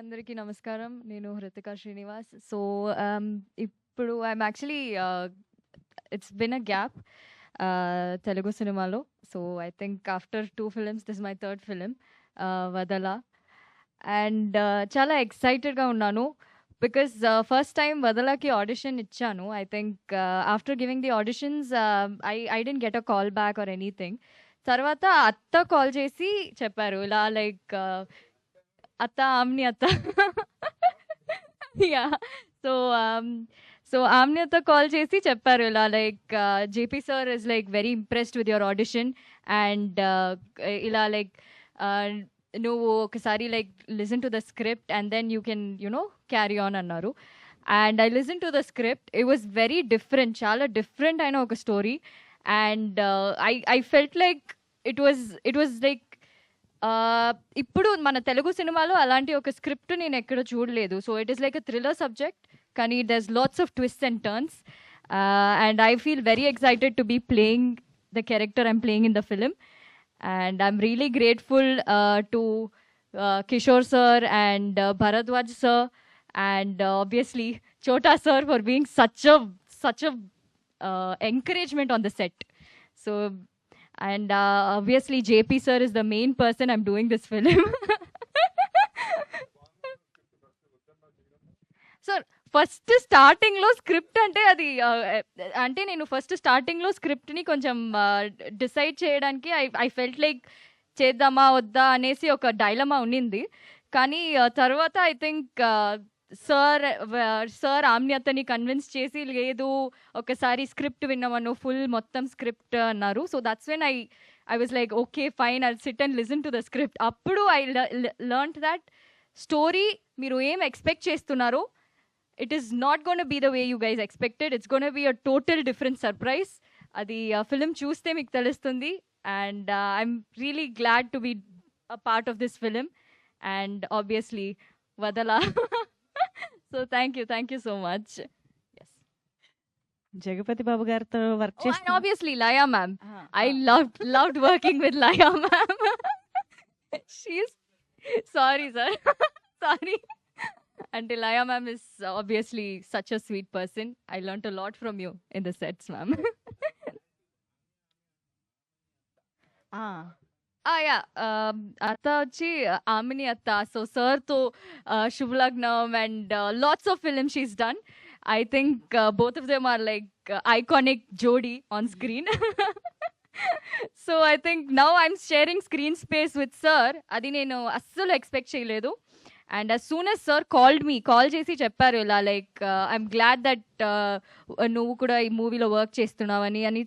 అందరికీ నమస్కారం. నేను హృతిక శ్రీనివాస్. సో, ఇప్పుడు I'm actually it's been a gap Telugu సినిమాలో. So, I think after 2 films this my third film 'Vadala'. And చాలా ఎక్సైటెడ్‌గా ఉన్నాను. బికాజ్ ఫస్ట్ టైమ్ 'వదల'కి ఆడిషన్ ఇచ్చాను. I think after giving the auditions I didn't get a call back or anything. తర్వాత అత్త call చేసి చెప్పారు ఇలా లైక్ అత్త ఆమ్ని అత్త యా. సో ఆమ్ని అత్త కాల్ చేసి చెప్పారు ఇలా like JP sir is like very impressed with your audition and ఇలా లైక్ నువ్వు ఒకసారి like listen to the script and then you can carry on అన్నారు. And I listen to the script. It was very different, చాలా different అయిన ఒక story. And I felt like it was like ఇప్పుడు మన తెలుగు సినిమాలో అలాంటి ఒక స్క్రిప్ట్ నేను ఎక్కడ చూడలేదు. So it is like a thriller subject, కానీ there's lots of twist and turns. And I feel very excited to be playing the character I'm playing in the film. And I'm really grateful to Kishore sir and Bharadwaj sir and obviously Chota sir for being such a encouragement on the set. So and obviously JP sir is the main person I'm doing this film. Sir, first స్టార్టింగ్లో script అంటే అది అంటే నేను first స్టార్టింగ్లో స్క్రిప్ట్ని కొంచెం decide చేయడానికి I felt like చేద్దామా వద్దా అనేసి ఒక డైలమా ఉండింది. కానీ తర్వాత ఐ థింక్ సార్ ఆమ్నియతని కన్విన్స్ చేసి లేదు ఒకసారి స్క్రిప్ట్ విన్నామను ఫుల్ మొత్తం స్క్రిప్ట్ అన్నారు. So that's when I was like okay fine, I SIT and listen to the script. అప్పుడు ఐ లెర్న్డ్ దట్ స్టోరీ మీరు ఏం ఎక్స్పెక్ట్ చేస్తున్నారో it is not going to be the way you guys expected. It's going to be a total different surprise. Adi film chuste meeku telustundi. And I'm really glad to be a part of this film and obviously Vadala. So thank you so much. Yes, Jagapathi బాబు గారితో work and చేస్తున్నా. obviously Laya ma'am. I loved working with Laya ma'am. She's sorry sir. Sorry. And Laya ma'am is obviously such a sweet person. I learnt a lot from you in the sets, ma'am. Yeah. Atta vachi Amini Atta. So sir to Shubhlagnam and lots of films she's done. I think both of them are like iconic jodi on screen. So I think now I'm sharing screen space with sir. Adi nenu assalu expect cheyaledu. And as soon as sir called me, call చేసి చెప్పారు ఇలా like I'm glad that నువ్వు కూడా ఈ మూవీలో work చేస్తున్నావని అని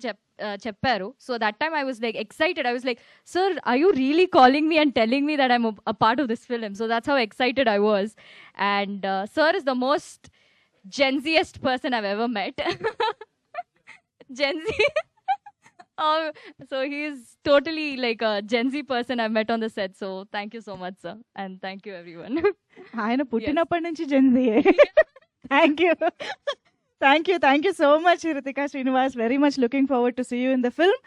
చెప్పారు. So that time I was like excited. I was like sir are you really calling me and telling me that I'm a part of this film. So that's how excited I was. And sir is the most genziest person I've ever met. Gen z. So he is totally like a Gen Z person I met on the set. So thank you so much, sir, and thank you everyone. ఆయన పుట్టినప్పటి నుంచి జెన్జీయే. Thank you so much Hrithika Srinivas. Very much looking forward to see you in the film.